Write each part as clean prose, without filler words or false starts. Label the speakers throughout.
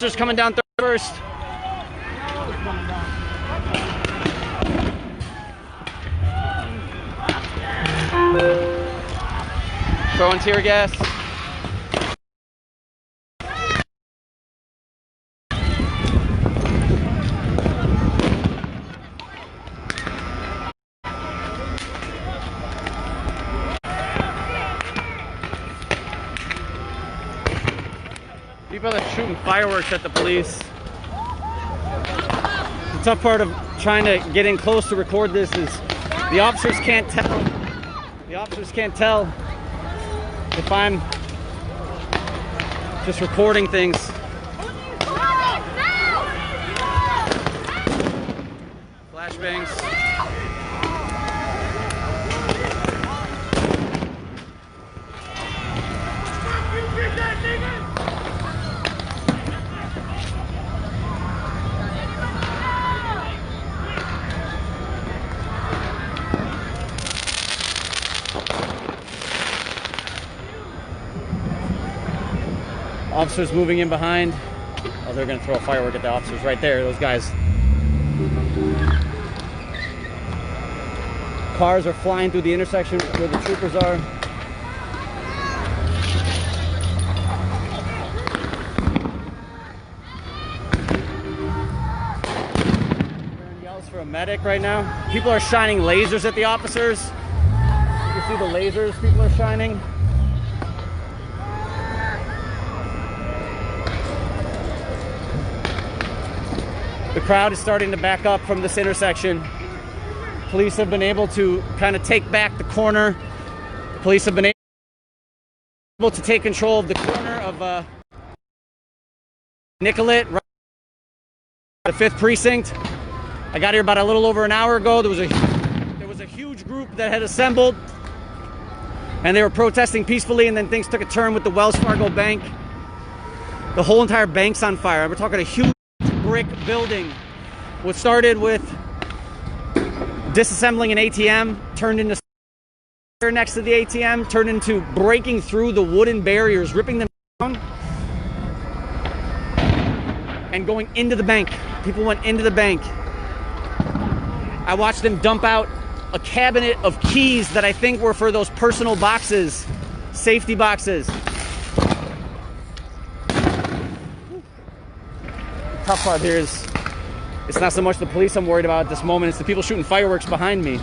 Speaker 1: Officers coming down first. Throwing tear gas. People are shooting fireworks at the police. The tough part of trying to get in close to record this is the officers can't tell. The officers can't tell if I'm just recording things. Flashbangs. Officers moving in behind. Oh, they're gonna throw a firework at the officers right there, those guys. Cars are flying through the intersection where the troopers are. Everyone yells for a medic right now. People are shining lasers at the officers. You can see the lasers people are shining. The crowd is starting to back up from this intersection. Police have been able to kind of take back the corner. Police have been able to take control of the corner of Nicollet, right, the 5th precinct. I got here about a little over an hour ago. There was a huge group that had assembled, and they were protesting peacefully, and then things took a turn with the Wells Fargo Bank. The whole entire bank's on fire. We're talking a huge brick building. What started with disassembling an ATM turned into next to the ATM, turned into breaking through the wooden barriers, ripping them down, and going into the bank. People went into the bank. I watched them dump out a cabinet of keys that I think were for those personal boxes, safety boxes. The tough part here is it's not so much the police I'm worried about at this moment, it's the people shooting fireworks behind me.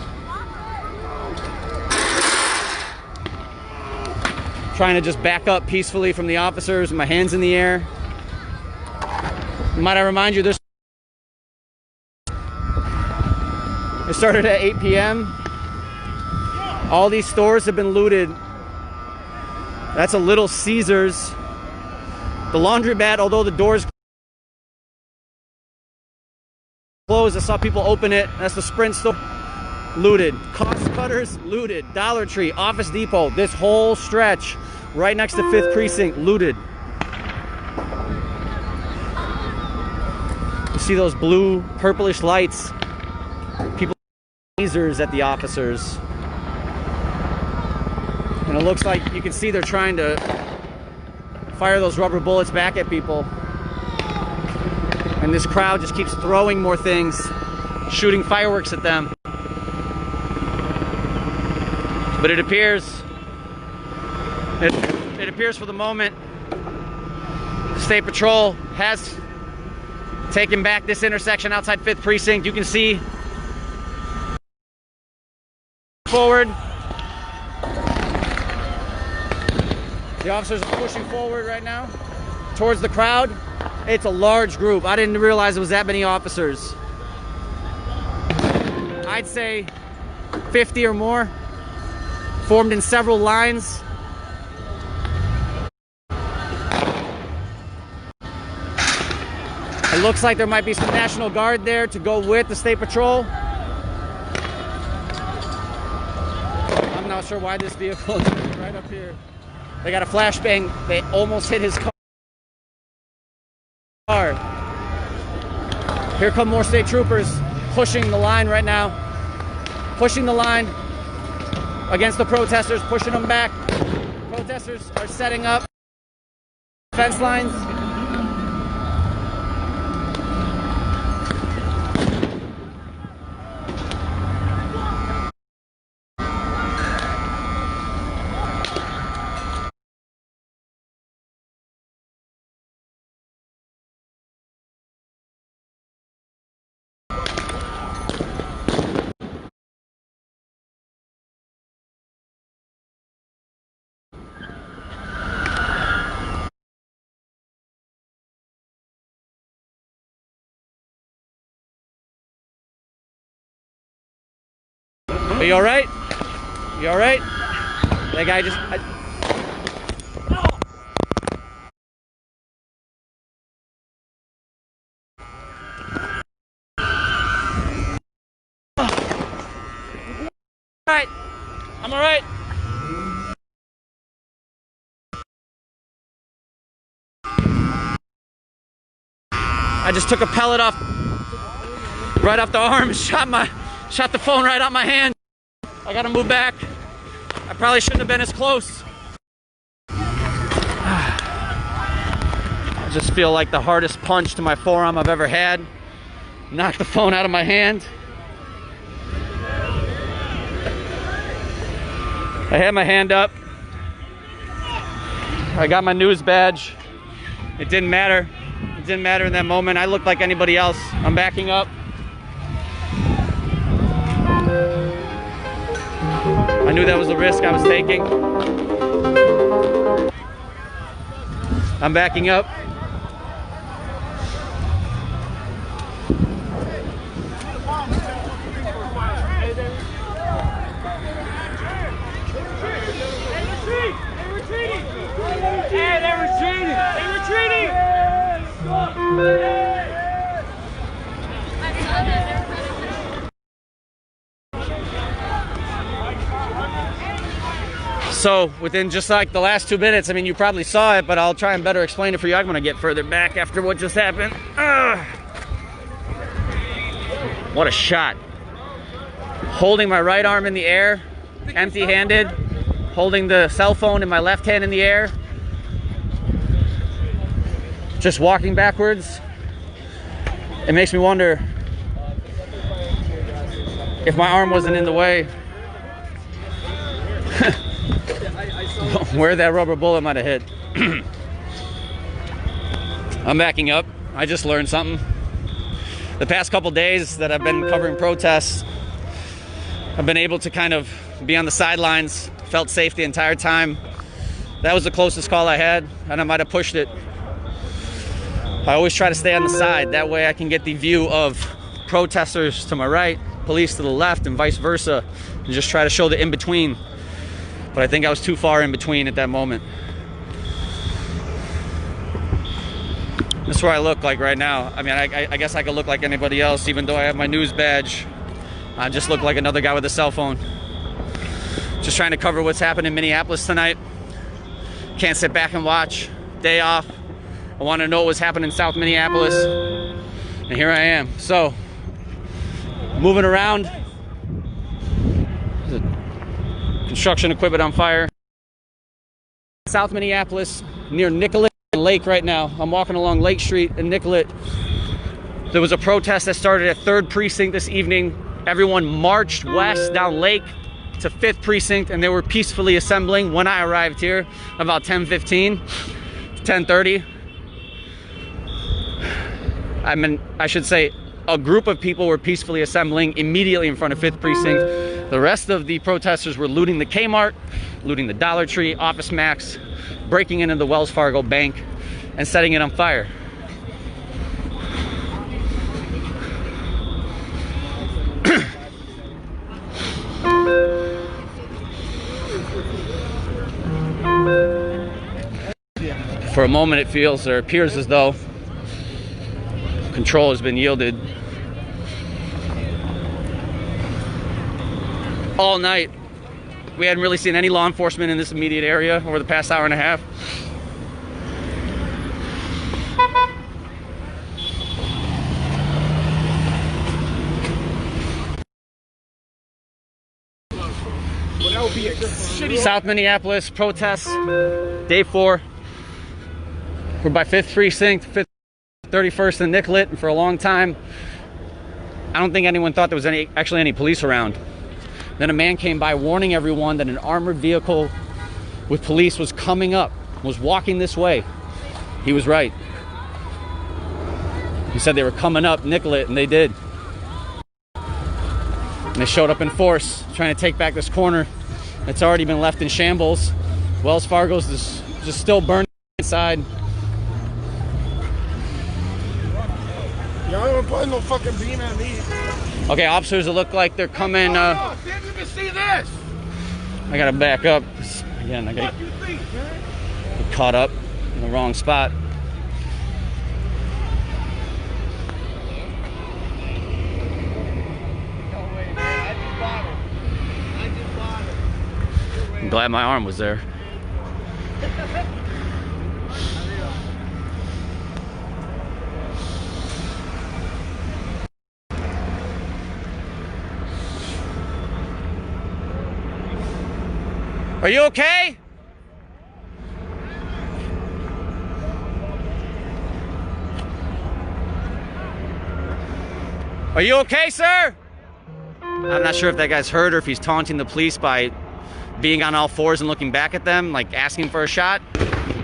Speaker 1: Trying to just back up peacefully from the officers with my hands in the air. Might I remind you, it started at 8 p.m. All these stores have been looted. That's a Little Caesars. The laundromat, although the doors closed, I saw people open it. That's the Sprint store. Looted. Cost Cutters, looted. Dollar Tree, Office Depot, this whole stretch right next to 5th Precinct, looted. You see those blue, purplish lights. People lasers at the officers. And it looks like you can see they're trying to fire those rubber bullets back at people. And this crowd just keeps throwing more things, shooting fireworks at them. But it appears for the moment, State Patrol has taken back this intersection outside 5th Precinct. You can see forward. The officers are pushing forward right now towards the crowd. It's a large group. I didn't realize it was that many officers. I'd say 50 or more, formed in several lines. It looks like there might be some National Guard there to go with the State Patrol. I'm not sure why this vehicle is right up here. They got a flashbang. They almost hit his car. Here come more state troopers pushing the line right now. Pushing the line against the protesters, pushing them back. Protesters are setting up fence lines. Are you all right? You all right? That guy just... All right. I'm all right. I just took a pellet off, right off the arm, shot the phone right out my hand. I gotta move back. I probably shouldn't have been as close. I just feel like the hardest punch to my forearm I've ever had. Knocked the phone out of my hand. I had my hand up. I got my news badge. It didn't matter. It didn't matter in that moment. I looked like anybody else. I'm backing up. I knew that was the risk I was taking. I'm backing up. So within just like the last 2 minutes, I mean, you probably saw it, but I'll try and better explain it for you. I'm gonna get further back after what just happened. What a shot. Holding my right arm in the air, empty-handed, holding the cell phone in my left hand in the air, just walking backwards. It makes me wonder if my arm wasn't in the way, where that rubber bullet might have hit. I'm backing up. I just learned something. The past couple days that I've been covering protests, I've been able to kind of be on the sidelines, felt safe the entire time. That was the closest call I had, and I might have pushed it. I always try to stay on the side. That way I can get the view of protesters to my right, police to the left, and vice versa, and just try to show the in-between. But I think I was too far in between at that moment. That's where I look like right now. I mean, I guess I could look like anybody else, even though I have my news badge. I just look like another guy with a cell phone. Just trying to cover what's happened in Minneapolis tonight. Can't sit back and watch. Day off. I want to know what was happening in South Minneapolis. And here I am. So, moving around. Construction equipment on fire. South Minneapolis, near Nicollet Lake right now. I'm walking along Lake Street in Nicollet. There was a protest that started at 3rd Precinct this evening. Everyone marched west down Lake to 5th Precinct, and they were peacefully assembling when I arrived here about 10:15, 10:30. I should say a group of people were peacefully assembling immediately in front of 5th Precinct. The rest of the protesters were looting the Kmart, looting the Dollar Tree, Office Max, breaking into the Wells Fargo bank, and setting it on fire. For a moment it feels, or appears as though control has been yielded. All night, we hadn't really seen any law enforcement in this immediate area over the past hour and a half. South Minneapolis protests, day 4. We're by 5th Precinct, 31st and Nicollet, and for a long time, I don't think anyone thought there was actually any police around. Then a man came by warning everyone that an armored vehicle with police was coming up, was walking this way. He was right. He said they were coming up Nicollet, and they did. And they showed up in force, trying to take back this corner that's already been left in shambles. Wells Fargo's just still burning inside.
Speaker 2: Y'all don't put no fucking beam at me.
Speaker 1: Okay, officers, it look like they're coming.
Speaker 2: Stand to the see this?
Speaker 1: I gotta back up. Again, I got caught up in the wrong spot. I'm glad my arm was there. Are you okay? Are you okay, sir? I'm not sure if that guy's hurt or if he's taunting the police by being on all fours and looking back at them, like asking for a shot.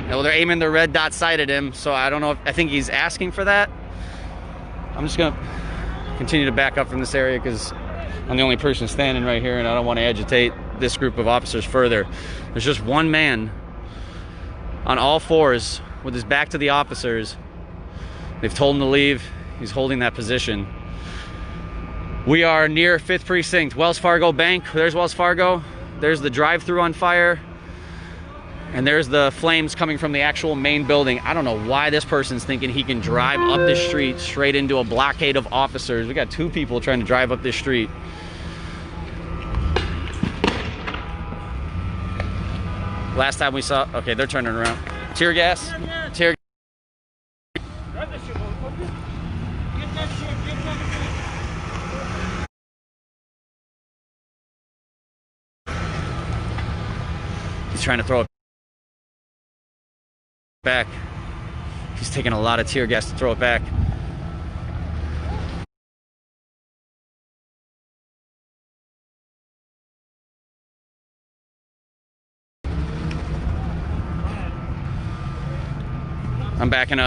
Speaker 1: Well, they're aiming their red dot sight at him, so I don't know if, I think he's asking for that. I'm just gonna continue to back up from this area because I'm the only person standing right here and I don't want to agitate this group of officers further. There's just one man on all fours with his back to the officers. They've told him to leave. He's holding that position. We are near 5th Precinct, Wells Fargo Bank. There's Wells Fargo. There's the drive-thru on fire. And there's the flames coming from the actual main building. I don't know why this person's thinking he can drive up this street straight into a blockade of officers. We got 2 people trying to drive up this street. Last time we saw, okay, they're turning around. Tear gas. Tear gas. He's trying to throw it back. He's taking a lot of tear gas to throw it back. I'm backing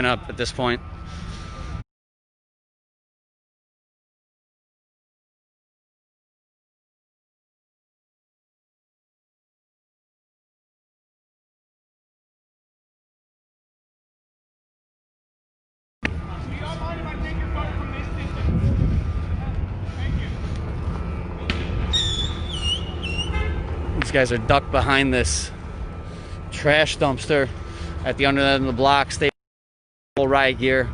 Speaker 1: up at this point. These guys are ducked behind this trash dumpster at the under end of the block. Stay right here.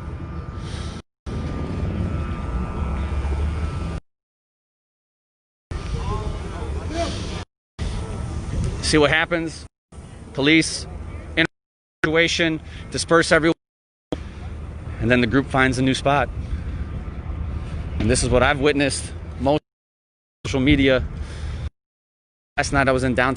Speaker 1: See what happens. Police in a situation, disperse everyone, and then the group finds a new spot. And this is what I've witnessed most social media. Last night I was in downtown.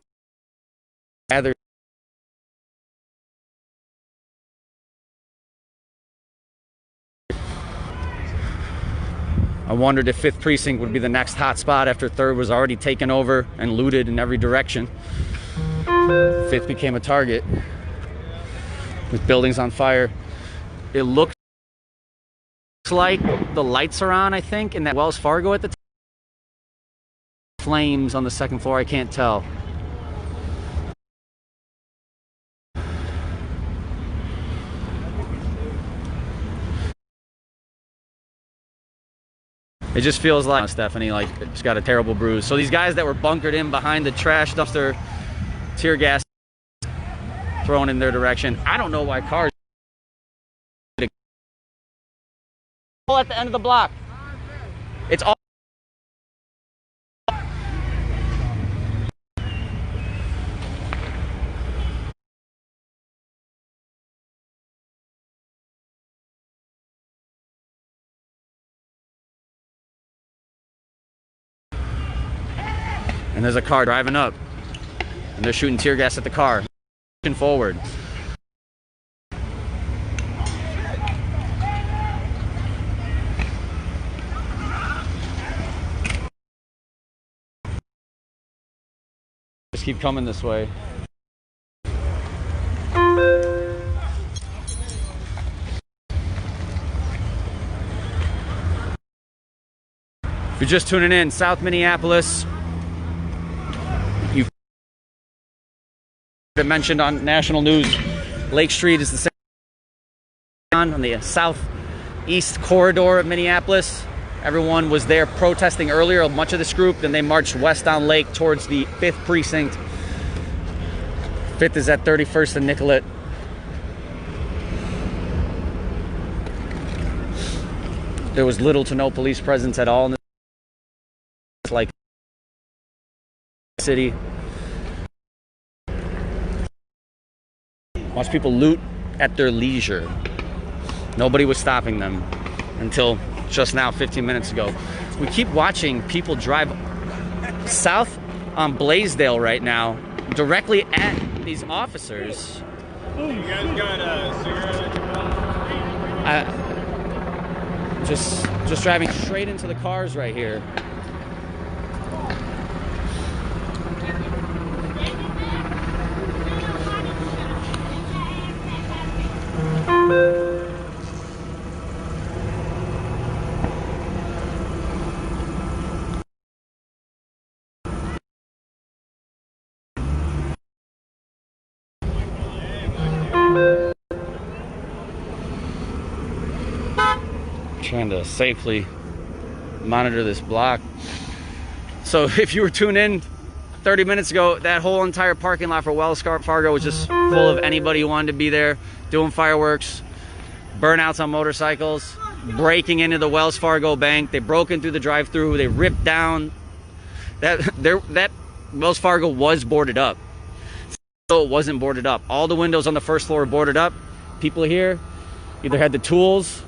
Speaker 1: I wondered if 5th Precinct would be the next hot spot after 3rd was already taken over and looted in every direction. 5th became a target with buildings on fire. It looks like the lights are on, I think, in that Wells Fargo at the time. Flames on the 2nd floor, I can't tell. It just feels like Stephanie, like, just got a terrible bruise. So these guys that were bunkered in behind the trash dumpster, tear gas thrown in their direction. I don't know why cars all at the end of the block. It's all and there's a car driving up and they're shooting tear gas at the car. Pushing forward. Just keep coming this way. If you're just tuning in, South Minneapolis, you've been mentioned on national news. Lake Street is the same on the southeast corridor of Minneapolis. Everyone was there protesting earlier, much of this group. Then they marched west down Lake towards the 5th precinct. 5th is at 31st and Nicollet. There was little to no police presence at all in this, like, city. Watch people loot at their leisure. Nobody was stopping them until just now, 15 minutes ago. We keep watching people drive south on Blaisdell right now, directly at these officers.
Speaker 2: You guys got a cigarette at your mouth?
Speaker 1: Just driving straight into the cars right here. Trying to safely monitor this block. So if you were tuned in 30 minutes ago, that whole entire parking lot for Wells Fargo was just full of anybody who wanted to be there, doing fireworks, burnouts on motorcycles, breaking into the Wells Fargo bank. They broke in through the drive-thru. They ripped down that Wells Fargo was boarded up. So it wasn't boarded up. All the windows on the first floor were boarded up. People here either had the tools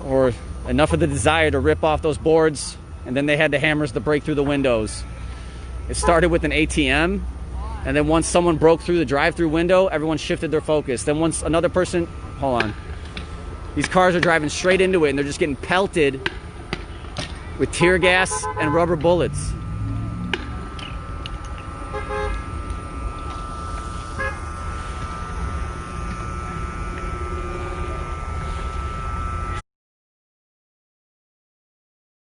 Speaker 1: or enough of the desire to rip off those boards, and then they had the hammers to break through the windows. It started with an ATM, and then once someone broke through the drive-through window, everyone shifted their focus. Then once another person, hold on, these cars are driving straight into it, and they're just getting pelted with tear gas and rubber bullets.